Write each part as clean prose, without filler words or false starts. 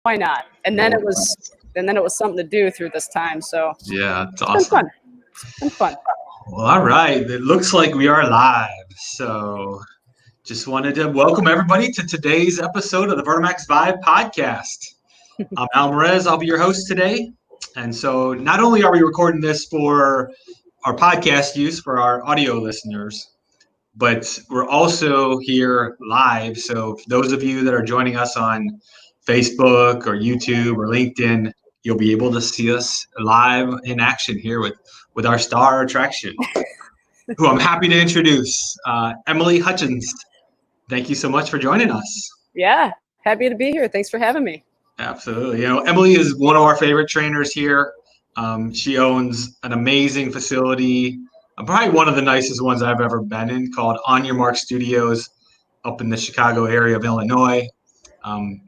why not? And then it was something to do through this time. So yeah, it's it's awesome. been fun. Well, all right. It looks like we are live. So just wanted to welcome everybody to today's episode of the VertiMax VIVE podcast. I'm Al Merez. I'll be your host today. And so not only are we recording this for our podcast use for our audio listeners, but we're also here live. So for those of you that are joining us on Facebook or YouTube or LinkedIn, you'll be able to see us live in action here with our star attraction, who I'm happy to introduce, Emily Hutchins. Thank you so much for joining us. Yeah, happy to be here. Thanks for having me. Absolutely. Emily is one of our favorite trainers here. She owns an amazing facility, probably one of the nicest ones I've ever been in, called On Your Mark Studios up in the Chicago area of Illinois.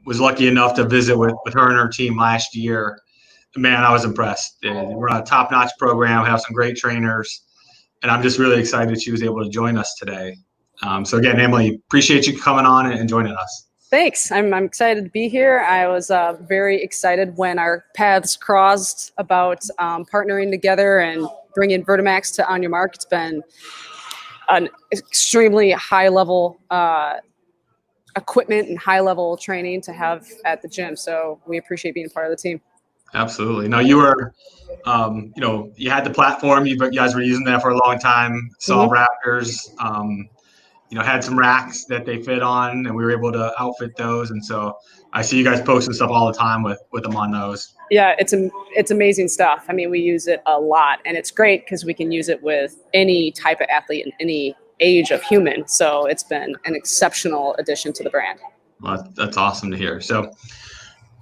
Was lucky enough to visit with her and her team last year. Man, I was impressed. We're on a top-notch program, have some great trainers, and I'm just really excited she was able to join us today. So again, Emily, appreciate you coming on and joining us. Thanks. I'm excited to be here. I was very excited when our paths crossed about partnering together and bringing VertiMax to On Your Mark. It's been an extremely high-level equipment and high-level training to have at the gym. So we appreciate being part of the team. Absolutely. Now you were, you had the platform. You guys were using that for a long time. Saw Raptors. Had some racks that they fit on, and we were able to outfit those. And so I see you guys posting stuff all the time with them on those. Yeah, it's amazing stuff. I mean, we use it a lot, and it's great because we can use it with any type of athlete and any age of human. So it's been an exceptional addition to the brand. Well, that's awesome to hear. So,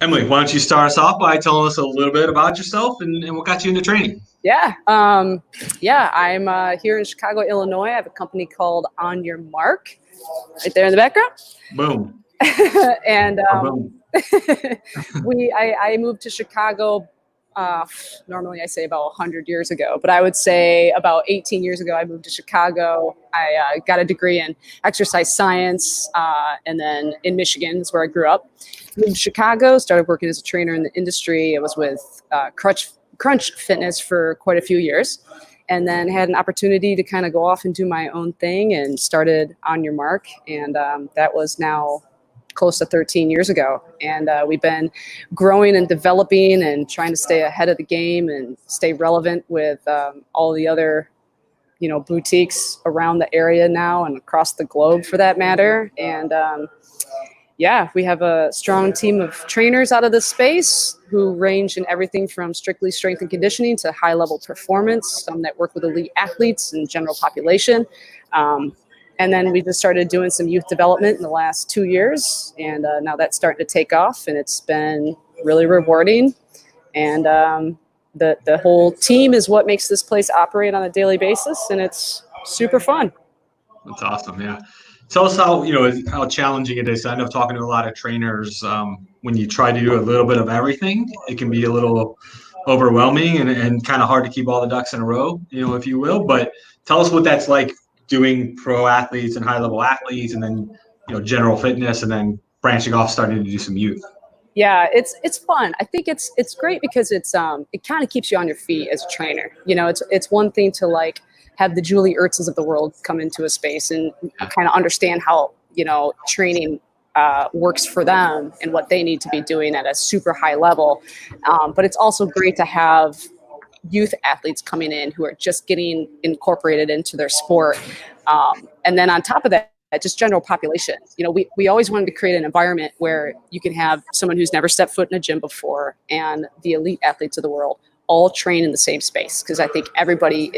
Emily, why don't you start us off by telling us a little bit about yourself and what got you into training? Yeah. I'm here in Chicago, Illinois. I have a company called On Your Mark, right there in the background. Boom. And boom. I moved to Chicago. Normally I say about 100 years ago, but I would say about 18 years ago, I moved to Chicago. I got a degree in exercise science, and then in Michigan is where I grew up. Moved to Chicago, started working as a trainer in the industry. I was with Crunch Fitness for quite a few years, and then had an opportunity to kind of go off and do my own thing and started On Your Mark. And that was now close to 13 years ago. And we've been growing and developing and trying to stay ahead of the game and stay relevant with all the other, boutiques around the area now and across the globe for that matter. And we have a strong team of trainers out of this space who range in everything from strictly strength and conditioning to high-level performance, some that work with elite athletes and general population. And then we just started doing some youth development in the last 2 years, and now that's starting to take off, and it's been really rewarding. And the whole team is what makes this place operate on a daily basis, and it's super fun. That's awesome, yeah. Tell us how challenging it is. I know talking to a lot of trainers, when you try to do a little bit of everything, it can be a little overwhelming and kind of hard to keep all the ducks in a row, if you will. But tell us what that's like doing pro athletes and high level athletes, and then general fitness, and then branching off, starting to do some youth. Yeah, it's fun. I think it's great because it kind of keeps you on your feet as a trainer. It's one thing to have the Julie Ertzes of the world come into a space and kind of understand how, training works for them and what they need to be doing at a super high level. But it's also great to have youth athletes coming in who are just getting incorporated into their sport. And then on top of that, just general population. We always wanted to create an environment where you can have someone who's never stepped foot in a gym before and the elite athletes of the world all train in the same space. Because I think everybody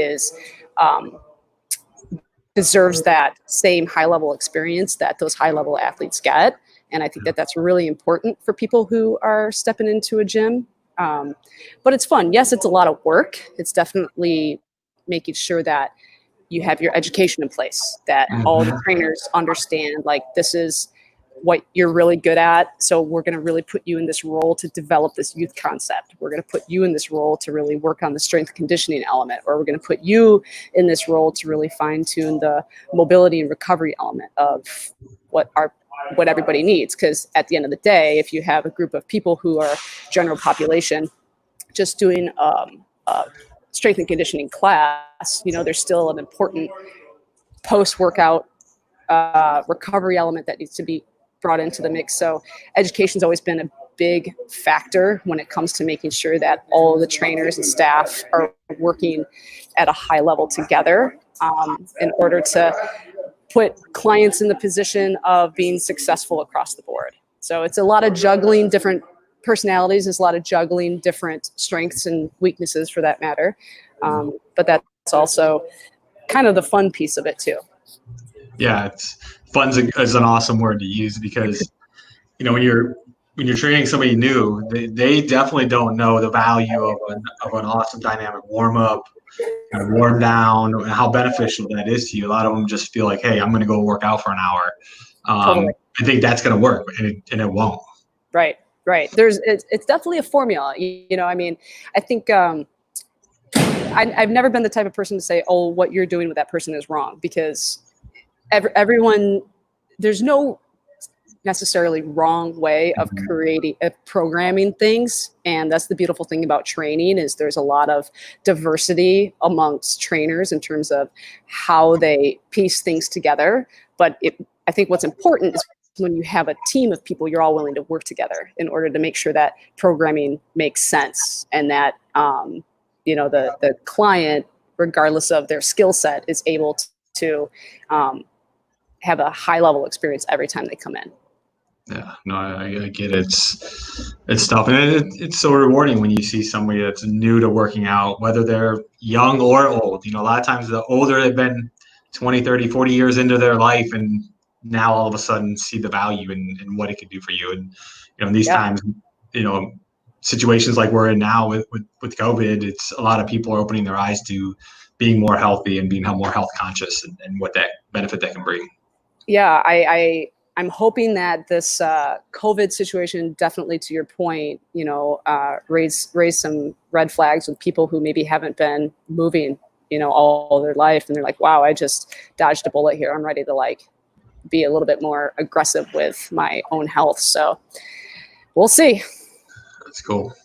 deserves that same high-level experience that those high-level athletes get. And I think that that's really important for people who are stepping into a gym. But it's fun. Yes, it's a lot of work. It's definitely making sure that you have your education in place, that all the trainers understand, this is what you're really good at. So we're going to really put you in this role to develop this youth concept. We're going to put you in this role to really work on the strength conditioning element, or we're going to put you in this role to really fine tune the mobility and recovery element of what our what everybody needs. Because at the end of the day, if you have a group of people who are general population just doing a strength and conditioning class, there's still an important post-workout recovery element that needs to be brought into the mix. So education's always been a big factor when it comes to making sure that all of the trainers and staff are working at a high level together in order to put clients in the position of being successful across the board. So it's a lot of juggling different personalities. There's a lot of juggling different strengths and weaknesses for that matter. But that's also kind of the fun piece of it too. Yeah, fun's is an awesome word to use because, when you're training somebody new, they definitely don't know the value of an awesome dynamic warm up, warm down, and how beneficial that is to you. A lot of them just feel like, hey, I'm going to go work out for an hour. Totally. I think that's going to work, and it won't. Right. It's definitely a formula. I think I've never been the type of person to say, oh, what you're doing with that person is wrong, because everyone, there's no necessarily wrong way of programming things. And that's the beautiful thing about training is there's a lot of diversity amongst trainers in terms of how they piece things together. But I think what's important is when you have a team of people, you're all willing to work together in order to make sure that programming makes sense and that, the client, regardless of their skill set, is able to have a high level experience every time they come in. Yeah, no, I get it. It's tough. And it's so rewarding when you see somebody that's new to working out, whether they're young or old. A lot of times the older they've been 20, 30, 40 years into their life, and now all of a sudden see the value in what it can do for you. And, in these times, situations like we're in now with COVID, it's a lot of people are opening their eyes to being more healthy and being more health conscious and what that benefit that can bring. Yeah, I'm hoping that this COVID situation, definitely to your point, raise some red flags with people who maybe haven't been moving, all their life. And they're like, wow, I just dodged a bullet here. I'm ready to be a little bit more aggressive with my own health. So we'll see. That's cool.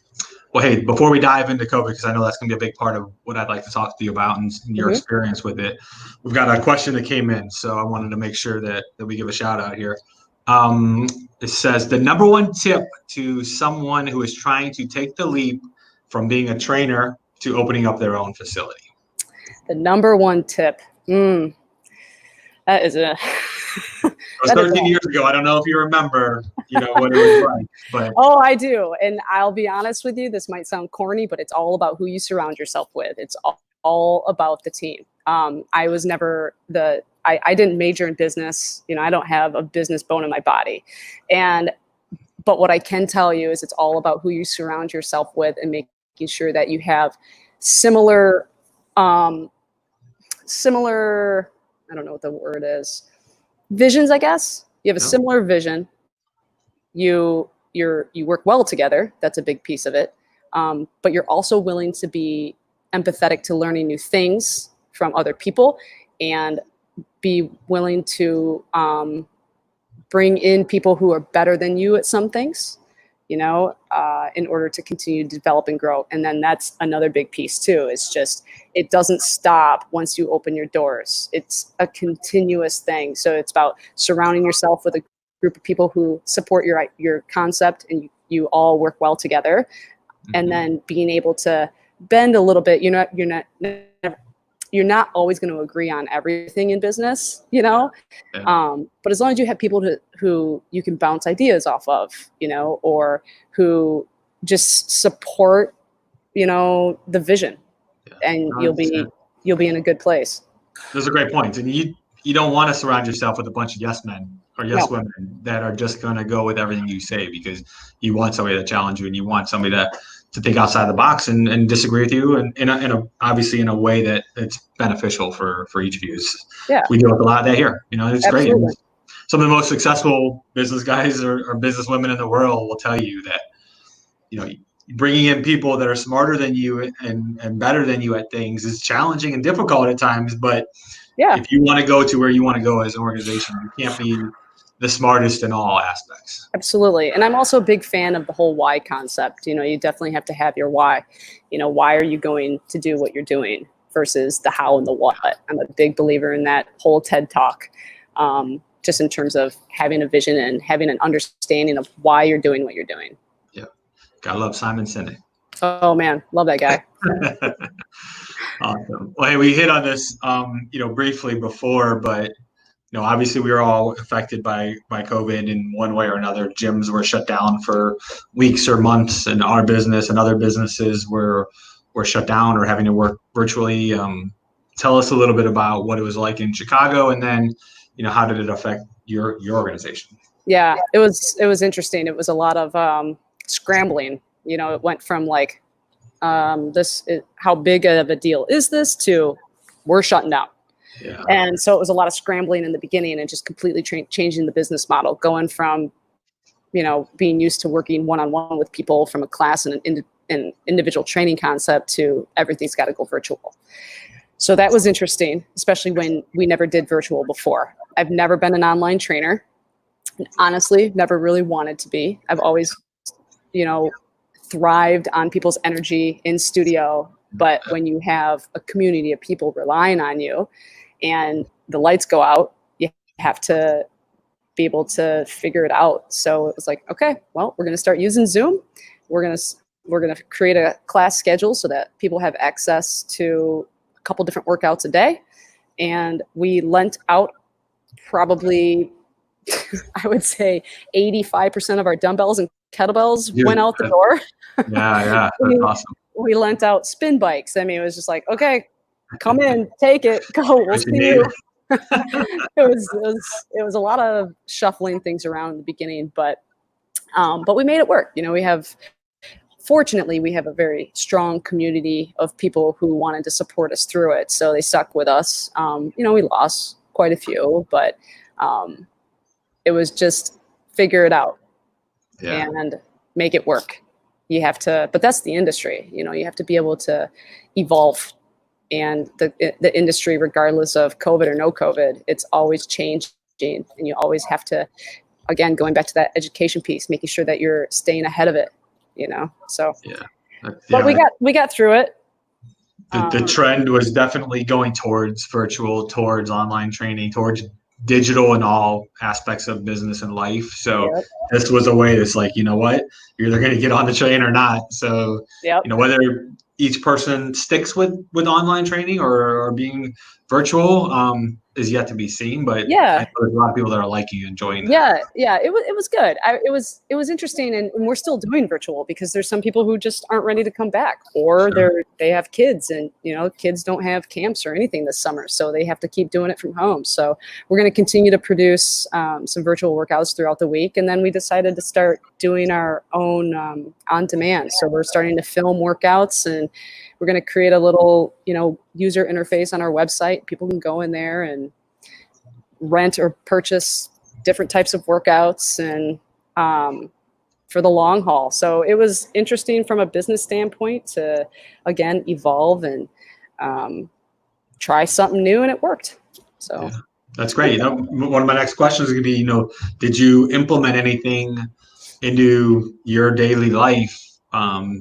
Well, hey, before we dive into COVID, because I know that's going to be a big part of what I'd like to talk to you about and your experience with it, we've got a question that came in. So I wanted to make sure that we give a shout out here. It says, the number one tip to someone who is trying to take the leap from being a trainer to opening up their own facility. The number one tip. That is a... It was 13 years ago. I don't know if you remember, what it was like. But Oh, I do. And I'll be honest with you, this might sound corny, but it's all about who you surround yourself with. It's all about the team. I was never I didn't major in business. I don't have a business bone in my body. But what I can tell you is it's all about who you surround yourself with and making sure that you have similar, I don't know what the word is, visions, I guess. You have a similar vision. You work well together. That's a big piece of it. But you're also willing to be empathetic to learning new things from other people and be willing to bring in people who are better than you at some things, in order to continue to develop and grow. And then that's another big piece too. It's just, it doesn't stop once you open your doors. It's a continuous thing. So it's about surrounding yourself with a group of people who support your concept and you all work well together. And then being able to bend a little bit. You're not always going to agree on everything in business, but as long as you have people who you can bounce ideas off of, or who just support, the vision, and you'll be in a good place. Those are great points. And you don't want to surround yourself with a bunch of yes men or yes women that are just going to go with everything you say, because you want somebody to challenge you and you want somebody to think outside the box and disagree with you, and obviously in a way that's beneficial for each of you. We deal with a lot of that here. It's Absolutely. great. And some of the most successful business guys or business women in the world will tell you that, bringing in people that are smarter than you and better than you at things is challenging and difficult at times. But if you want to go to where you want to go as an organization, you can't be the smartest in all aspects. Absolutely. And I'm also a big fan of the whole why concept. You definitely have to have your why. Why are you going to do what you're doing versus the how and the what? I'm a big believer in that whole TED talk, just in terms of having a vision and having an understanding of why you're doing what you're doing. Yeah. Gotta love Simon Sinek. Oh man, love that guy. Awesome. Well, hey, we hit on this, briefly before, but obviously we were all affected by COVID in one way or another. Gyms were shut down for weeks or months, and our business and other businesses were shut down or having to work virtually. Tell us a little bit about what it was like in Chicago, and then, how did it affect your organization? Yeah, it was interesting. It was a lot of scrambling. It went from like, how big of a deal is this to we're shutting down. Yeah. And so it was a lot of scrambling in the beginning and just completely changing the business model, going from, being used to working one-on-one with people from a class and an individual training concept to everything's got to go virtual. So that was interesting, especially when we never did virtual before. I've never been an online trainer. Honestly, never really wanted to be. I've always, thrived on people's energy in studio. But when you have a community of people relying on you and the lights go out, you have to be able to figure it out. So it was like, okay, well, we're going to start using Zoom. We're going to create a class schedule so that people have access to a couple different workouts a day. And we lent out probably, I would say 85% of our dumbbells and kettlebells went out the door. Yeah, that's awesome. We lent out spin bikes. I mean, it was just like, okay, come in, take it, go. We'll see you. It was a lot of shuffling things around in the beginning, but we made it work. Fortunately, we have a very strong community of people who wanted to support us through it. So they stuck with us. We lost quite a few, but it was just figure it out and make it work. You have to, but that's the industry. You have to be able to evolve, and the industry, regardless of COVID or no COVID, it's always changing, and you always have to, again, going back to that education piece, making sure that you're staying ahead of it. So but we got through it. The trend was definitely going towards virtual, towards online training, towards digital in all aspects of business and life. So this was a way that's like, you know what, you're either going to get on the train or not. So, whether each person sticks with online training or being virtual is yet to be seen. But I know there's a lot of people that are liking and enjoying that. Yeah, it was good. It was interesting, and we're still doing virtual because there's some people who just aren't ready to come back, or they have kids, and kids don't have camps or anything this summer, so they have to keep doing it from home. So we're going to continue to produce some virtual workouts throughout the week, and then we decided to start doing our own on demand. So we're starting to film workouts, and we're going to create a little user interface on our website. People can go in there and rent or purchase different types of workouts, and for the long haul. So it was interesting from a business standpoint to, again, evolve and try something new, and it worked. So that's great. One of my next questions is going to be, did you implement anything into your daily life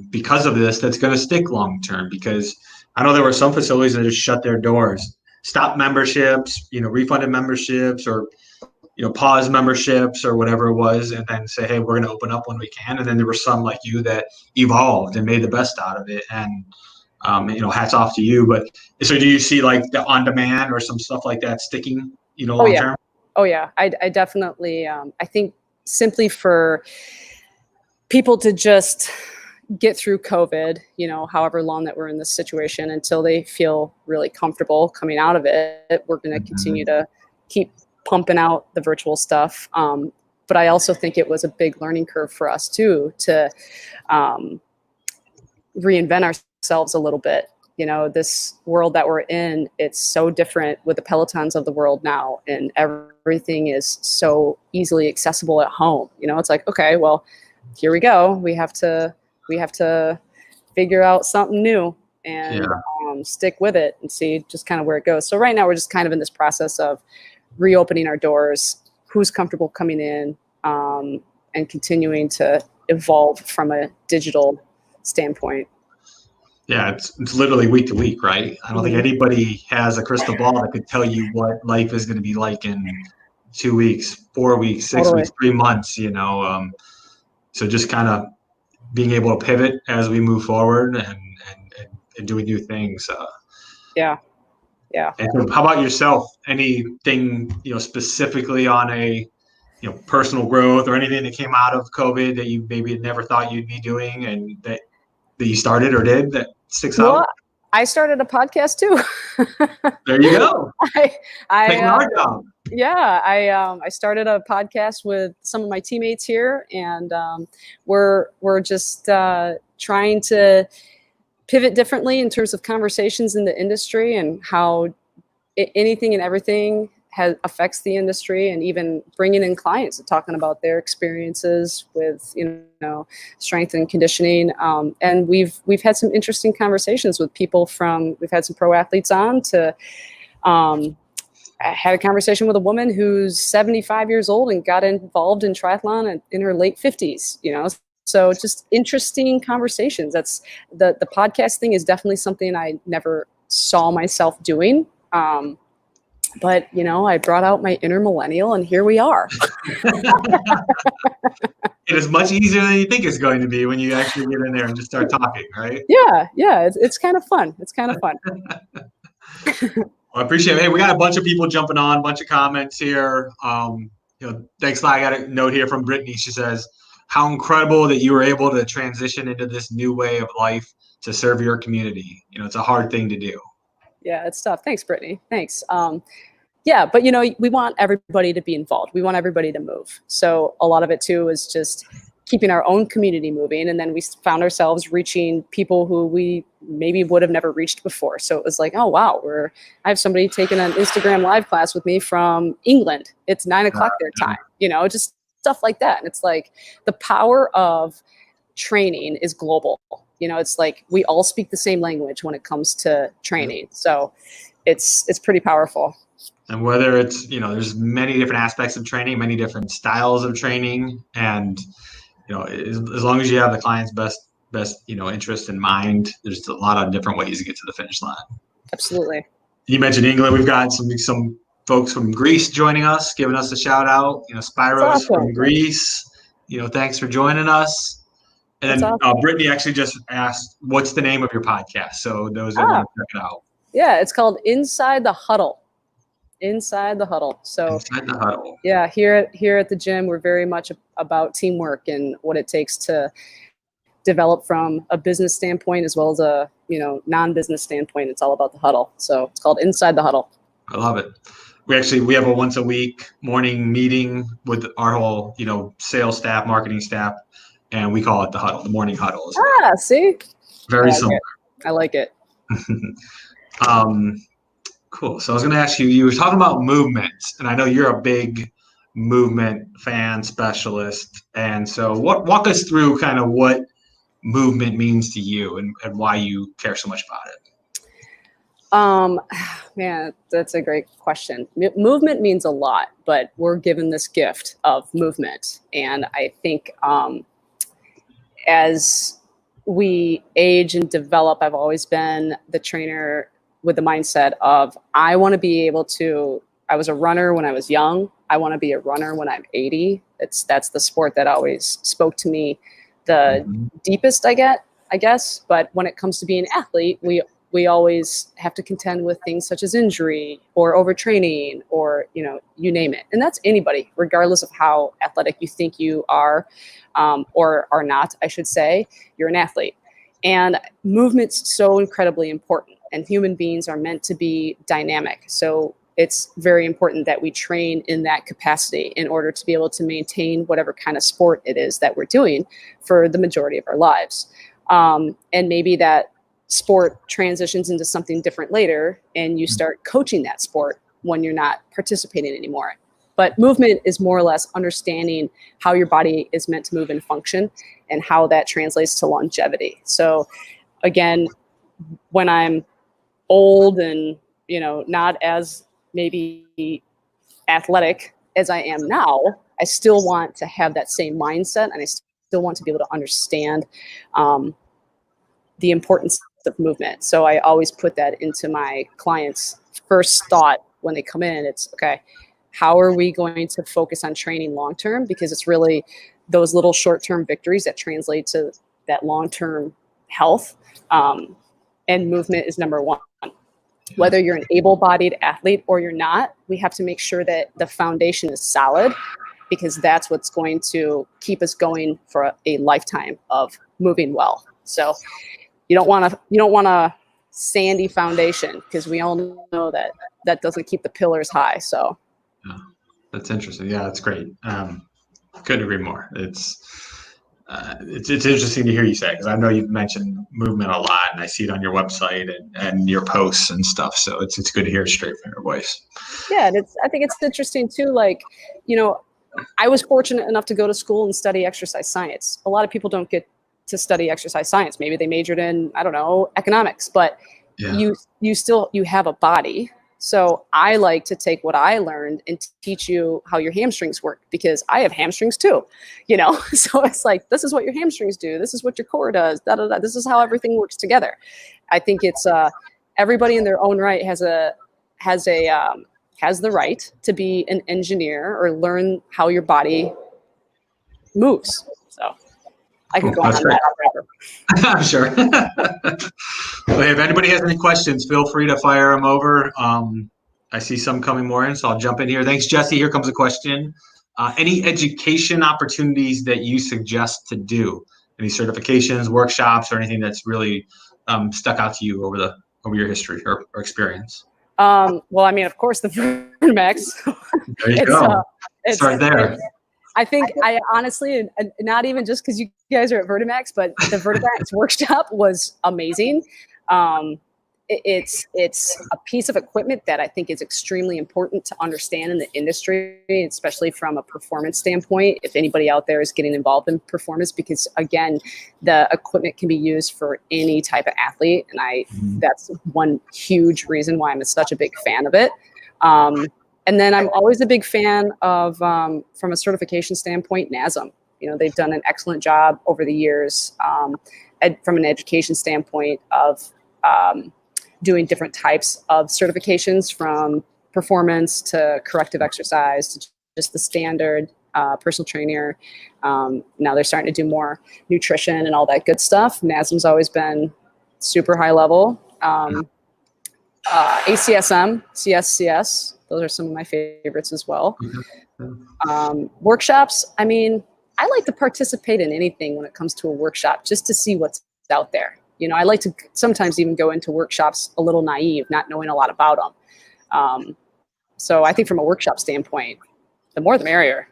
because of this that's going to stick long term? Because I know there were some facilities that just shut their doors, stop memberships, refunded memberships, or pause memberships or whatever it was, and then say, hey, we're going to open up when we can. And then there were some like you that evolved and made the best out of it. And hats off to you. But so do you see like the on demand or some stuff like that sticking, long term? Oh yeah, I definitely. I think simply for people to just get through COVID, however long that we're in this situation, until they feel really comfortable coming out of it, we're going to continue to keep pumping out the virtual stuff. But I also think it was a big learning curve for us too, to reinvent ourselves a little bit. This world that we're in, it's so different with the Pelotons of the world now, and everything is so easily accessible at home. It's like, okay, well, here we go. We have to figure out something new and stick with it and see just kind of where it goes. So right now we're just kind of in this process of reopening our doors. who's comfortable coming in and continuing to evolve from a digital standpoint. Yeah, it's literally week to week, right? I don't think Mhm. anybody has a crystal ball that could tell you what life is going to be like in 2 weeks, 4 weeks, 6 Totally. weeks, 3 months, so just kind of being able to pivot as we move forward and doing new things. Yeah. Yeah. And so how about yourself? Anything, specifically on a, personal growth or anything that came out of COVID that you maybe never thought you'd be doing and that you started or did that sticks out? Well, I started a podcast too. There you go. Taking I our job. Yeah, I started a podcast with some of my teammates here, and we're just trying to pivot differently in terms of conversations in the industry and how anything and everything affects the industry, and even bringing in clients and talking about their experiences with strength and conditioning. And we've had some interesting conversations with people we've had some pro athletes on to. I had a conversation with a woman who's 75 years old and got involved in triathlon in her late 50s, So just interesting conversations. That's the podcast thing is definitely something I never saw myself doing. But, I brought out my inner millennial and here we are. It is much easier than you think it's going to be when you actually get in there and just start talking, right? Yeah. It's kind of fun. It's kind of fun. Well, I appreciate it. Hey, we got a bunch of people jumping on, a bunch of comments here. Thanks. I got a note here from Brittany. She says, how incredible that you were able to transition into this new way of life to serve your community. It's a hard thing to do. Yeah, it's tough. Thanks, Brittany. Thanks. Yeah, but we want everybody to be involved. We want everybody to move. So a lot of it too is just keeping our own community moving. And then we found ourselves reaching people who we maybe would have never reached before. So it was like, oh, wow, I have somebody taking an Instagram live class with me from England. It's 9:00 their time, just stuff like that. And it's like the power of training is global. It's like we all speak the same language when it comes to training. So it's pretty powerful. And whether it's, there's many different aspects of training, many different styles of training. And, as long as you have the client's best, interest in mind, there's a lot of different ways to get to the finish line. Absolutely. You mentioned England. We've got some folks from Greece joining us, giving us a shout out. Spiros awesome. from Greece. Thanks for joining us. And then awesome. Brittany actually just asked, what's the name of your podcast? So those that want to check it out. Yeah, it's called Inside the Huddle. Inside the Huddle. So Inside the Huddle. Yeah, here at the gym, we're very much about teamwork and what it takes to develop from a business standpoint as well as a non-business standpoint. It's all about the huddle. So it's called Inside the Huddle. I love it. We have a once a week morning meeting with our whole sales staff, marketing staff, and we call it the huddle, the morning huddle. See, very similar. I like it. Cool. So I was going to ask you were talking about movement, and I know you're a big movement fan specialist. And so walk us through kind of what movement means to you and why you care so much about it. Man, that's a great question. Movement means a lot, but we're given this gift of movement. And I think as we age and develop, I've always been the trainer with the mindset of I want to be able to, I was a runner when I was young. I want to be a runner when I'm 80. That's the sport that always spoke to me the deepest I guess. But when it comes to being an athlete, we always have to contend with things such as injury or overtraining or, you name it. And that's anybody, regardless of how athletic you think you are or are not, I should say, you're an athlete. And movement's so incredibly important. And human beings are meant to be dynamic. So it's very important that we train in that capacity in order to be able to maintain whatever kind of sport it is that we're doing for the majority of our lives. And maybe that sport transitions into something different later and you start coaching that sport when you're not participating anymore. But movement is more or less understanding how your body is meant to move and function and how that translates to longevity. So again, when I'm old and, not as maybe athletic as I am now, I still want to have that same mindset, and I still want to be able to understand the importance of movement. So I always put that into my clients' first thought when they come in. It's, okay, how are we going to focus on training long-term? Because it's really those little short-term victories that translate to that long-term health. And movement is number one. Whether you're an able-bodied athlete or you're not, we have to make sure that the foundation is solid, because that's what's going to keep us going for a lifetime of moving well. So you don't want a sandy foundation, because we all know that that doesn't keep the pillars high. So yeah, that's interesting. Yeah, that's great. Couldn't agree more. It's interesting to hear you say, because I know you've mentioned movement a lot, and I see it on your website and your posts and stuff. So it's good to hear it straight from your voice. Yeah, and I think it's interesting too. Like, I was fortunate enough to go to school and study exercise science. A lot of people don't get to study exercise science. Maybe they majored in, I don't know, economics, but you have a body. So I like to take what I learned and teach you how your hamstrings work, because I have hamstrings too, So it's like, this is what your hamstrings do. This is what your core does. Da, da, da. This is how everything works together. I think it's everybody in their own right has the right to be an engineer or learn how your body moves. So I could go on that forever. I'm sure. Well, if anybody has any questions, feel free to fire them over. I see some coming more in, so I'll jump in here. Thanks, Jesse. Here comes a question. Any education opportunities that you suggest to do? Any certifications, workshops, or anything that's really stuck out to you over your history or experience? Well, I mean, of course, the VertiMax. There you go. Start there. I think I honestly, not even just because you guys are at VertiMax, but the VertiMax workshop was amazing. It's a piece of equipment that I think is extremely important to understand in the industry, especially from a performance standpoint, if anybody out there is getting involved in performance, because again, the equipment can be used for any type of athlete. And that's one huge reason why I'm such a big fan of it. And then I'm always a big fan of, from a certification standpoint, NASM. They've done an excellent job over the years from an education standpoint of doing different types of certifications, from performance to corrective exercise to just the standard personal trainer. Now they're starting to do more nutrition and all that good stuff. NASM's always been super high level. ACSM, CSCS, those are some of my favorites as well. Workshops, I mean, I like to participate in anything when it comes to a workshop, just to see what's out there. I like to sometimes even go into workshops a little naive, not knowing a lot about them. So I think from a workshop standpoint, the more the merrier.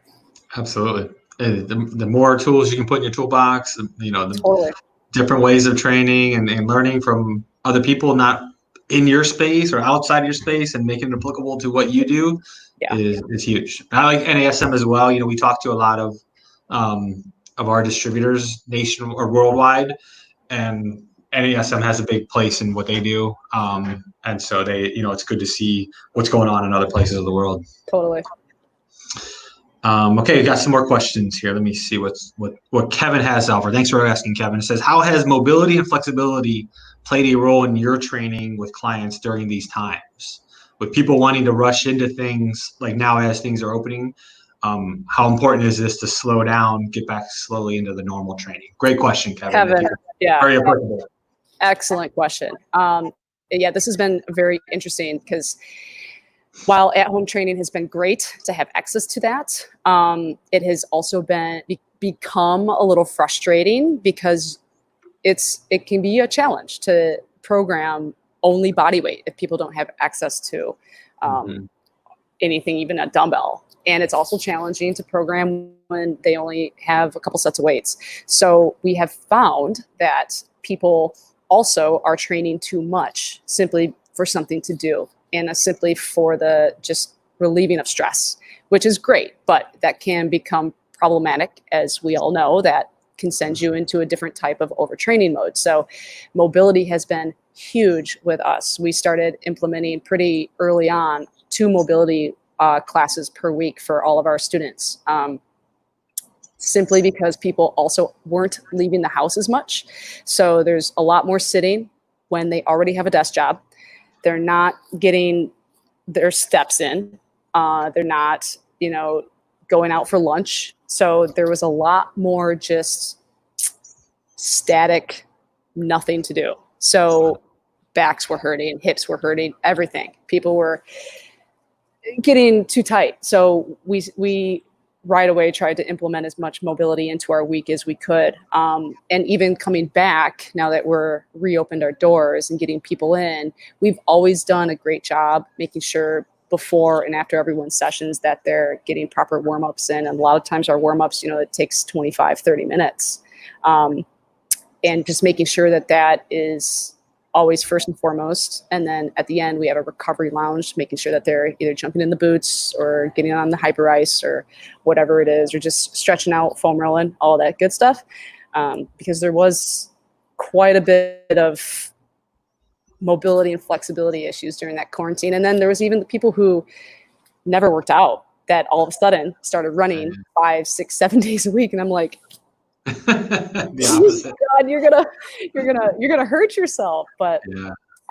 Absolutely. And the more tools you can put in your toolbox, Totally. Different ways of training and learning from other people, not in your space or outside your space, and making it applicable to what you do is huge. I like NASM as well. We talk to a lot of our distributors nation or worldwide, and NASM has a big place in what they do. And so they, it's good to see what's going on in other places of the world. Totally. Okay, we got some more questions here. Let me see what Kevin has to offer. Thanks for asking, Kevin. It says, how has mobility and flexibility played a role in your training with clients during these times? With people wanting to rush into things like now as things are opening, how important is this to slow down, get back slowly into the normal training? Great question, Kevin. Yeah. Very applicable. Excellent question. This has been very interesting, because while at-home training has been great to have access to that, it has also become a little frustrating, because it can be a challenge to program only body weight if people don't have access to anything, even a dumbbell. And it's also challenging to program when they only have a couple sets of weights. So we have found that people also are training too much simply for something to do, and simply for the just relieving of stress, which is great, but that can become problematic, as we all know. That can send you into a different type of overtraining mode. So mobility has been huge with us. We started implementing pretty early on 2 mobility classes per week for all of our students. Simply because people also weren't leaving the house as much. So there's a lot more sitting when they already have a desk job. They're not getting their steps in. They're not, going out for lunch. So there was a lot more just static, nothing to do. So backs were hurting, hips were hurting, everything. People were getting too tight. So we right away tried to implement as much mobility into our week as we could. And even coming back, now that we're reopened our doors and getting people in, we've always done a great job making sure before and after everyone's sessions that they're getting proper warm-ups in. And a lot of times our warm-ups, it takes 25, 30 minutes. And just making sure that is always first and foremost. And then at the end, we have a recovery lounge, making sure that they're either jumping in the boots or getting on the hyper ice or whatever it is, or just stretching out, foam rolling, all that good stuff. Because there was quite a bit of mobility and flexibility issues during that quarantine. And then there was even the people who never worked out that all of a sudden started running 5, 6, 7 days a week. And I'm like, God, you're gonna hurt yourself. But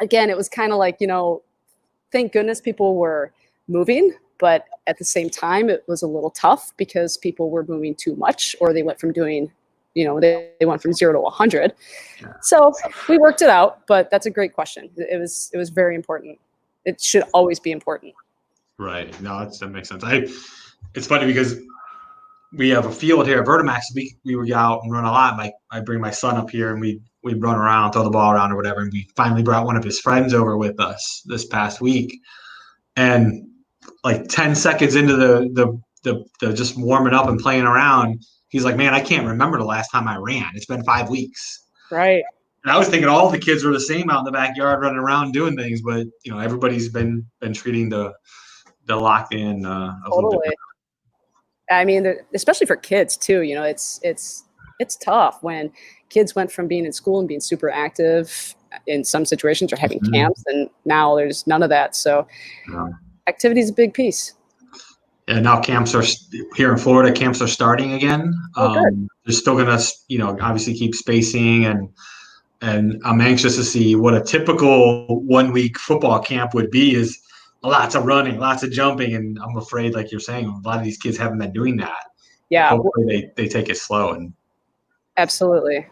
again, it was kind of like, thank goodness people were moving, but at the same time, it was a little tough because people were moving too much, or they went from doing, they went from 0 to 100. So we worked it out, but that's a great question. It was very important. It should always be important. Right. No, that makes sense. It's funny because we have a field here at VertiMax. We would go out and run a lot. I bring my son up here and we'd run around, throw the ball around or whatever. And we finally brought one of his friends over with us this past week. And like 10 seconds into the just warming up and playing around, he's like, man, I can't remember the last time I ran. It's been 5 weeks. Right. And I was thinking all the kids were the same out in the backyard running around doing things, but everybody's been treating the locked in a little bit. I mean, especially for kids too, it's tough when kids went from being in school and being super active in some situations or having camps, and now there's none of that. So activity is a big piece. And now camps are here in Florida. Camps are starting again. They're still going to, obviously keep spacing, and I'm anxious to see what a typical 1 week football camp would be. Is lots of running, lots of jumping, and I'm afraid, like you're saying, a lot of these kids haven't been doing that. Yeah, hopefully they take it slow. And absolutely,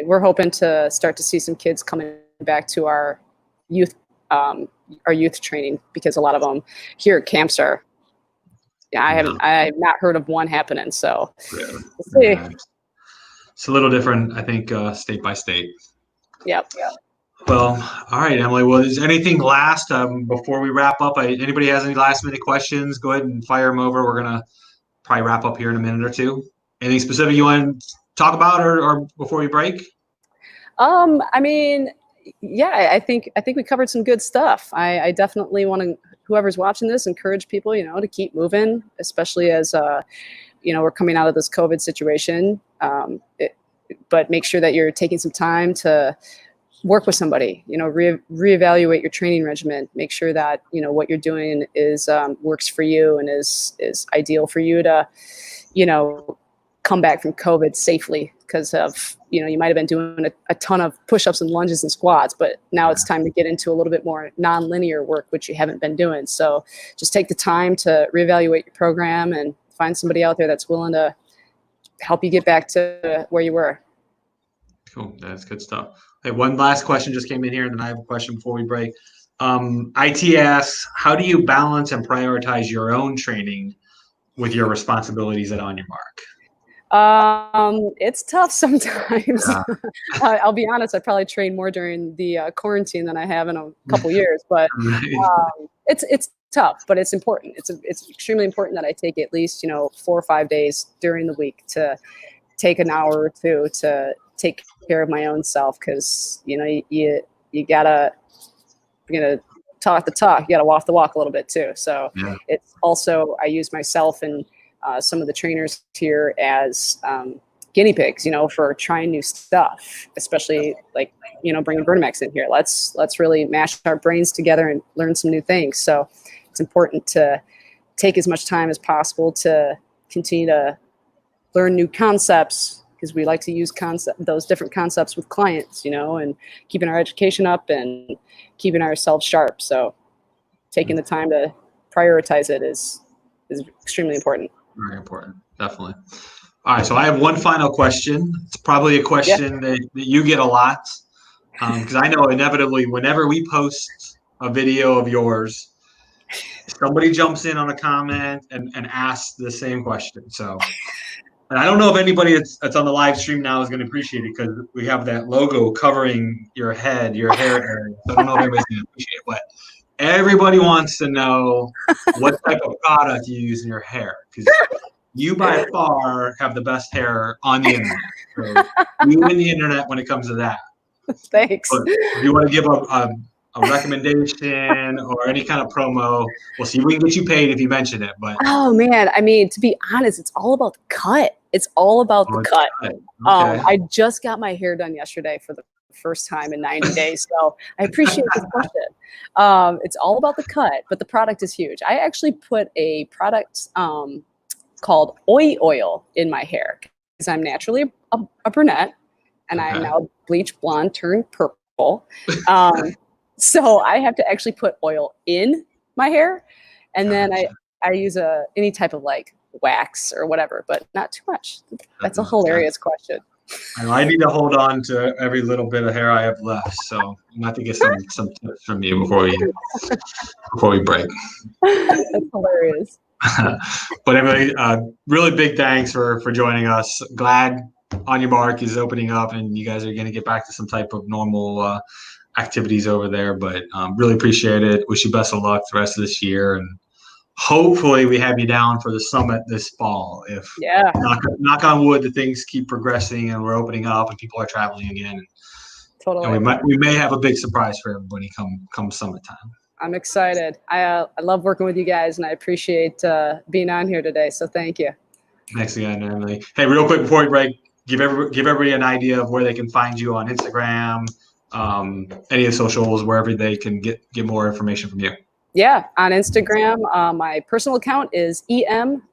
we're hoping to start to see some kids coming back to our youth training, because a lot of them here at camps are. Yeah, I have not heard of one happening. So we'll see. It's a little different, I think, state by state. Yep. Well, all right, Emily. Well, is anything last before we wrap up? Anybody has any last minute questions? Go ahead and fire them over. We're gonna probably wrap up here in a minute or two. Anything specific you want to talk about, or before we break? I mean, yeah, I think we covered some good stuff. I definitely want to, whoever's watching this, encourage people, to keep moving, especially as we're coming out of this COVID situation. But make sure that you're taking some time to work with somebody, reevaluate your training regimen, make sure that, what you're doing is works for you and is ideal for you to, come back from COVID safely, because of, you might've been doing a ton of push-ups and lunges and squats, but now it's time to get into a little bit more non-linear work, which you haven't been doing. So just take the time to reevaluate your program and find somebody out there that's willing to help you get back to where you were. Cool. That's good stuff. Hey, one last question just came in here, and then I have a question before we break. IT asks, how do you balance and prioritize your own training with your responsibilities at On Your Mark? It's tough sometimes. I'll be honest, I probably trained more during the quarantine than I have in a couple years, but it's tough, but it's important. It's extremely important that I take at least 4 or 5 days during the week to take an hour or two to take care of my own self, because you gotta, you're gonna talk the talk, you gotta walk the walk a little bit too. So it's also, I use myself and some of the trainers here as guinea pigs, for trying new stuff, especially like, bringing VertiMax in here. Let's really mash our brains together and learn some new things. So it's important to take as much time as possible to continue to learn new concepts, because we like to use those different concepts with clients, and keeping our education up and keeping ourselves sharp. So taking the time to prioritize it is extremely important. Very important, definitely. All right, so I have one final question. It's probably a question that you get a lot, because I know inevitably whenever we post a video of yours, somebody jumps in on a comment and asks the same question. So, and I don't know if anybody that's on the live stream now is going to appreciate it, because we have that logo covering your head, your hair area. So I don't know if everybody's going to appreciate it, but everybody wants to know what type of product you use in your hair, because you by far have the best hair on the internet. So you win the internet when it comes to that. Thanks. But if you want to give a recommendation or any kind of promo, we'll see if we can get you paid if you mention it. But oh man, I mean, to be honest, it's all about the cut. It's all about the cut. Okay. I just got my hair done yesterday for the first time in 90 days. So I appreciate this question. It's all about the cut, but the product is huge. I actually put a product called oil in my hair, because I'm naturally a brunette, and I'm now bleach blonde turned purple. So I have to actually put oil in my hair, and then I use any type of like wax or whatever, but not too much. That's a hilarious question. I need to hold on to every little bit of hair I have left, so I'm going to have to get some tips from you before we break. That's hilarious. But anyway, really big thanks for joining us. Glad On Your Mark is opening up, and you guys are going to get back to some type of normal activities over there. But really appreciate it. Wish you best of luck the rest of this year, and hopefully we have you down for the summit this fall. If knock on wood, the things keep progressing and we're opening up and people are traveling again. Totally. And we may have a big surprise for everybody come summertime. I'm excited. I love working with you guys, and I appreciate being on here today. So thank you. Thanks again, Emily. Hey, real quick before we break, give everybody an idea of where they can find you on Instagram, any of the socials, wherever they can get more information from you. Yeah, on Instagram, my personal account is em.hutchins,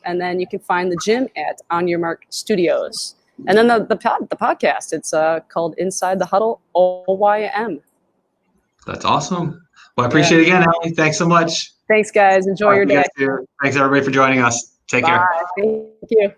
and then you can find the gym at On Your Mark Studios. And then the podcast, it's called Inside the Huddle, OYM. That's awesome. Well, I appreciate it again, Emily. Thanks so much. Thanks, guys. Enjoy your day. Thanks, everybody, for joining us. Take care. Thank you.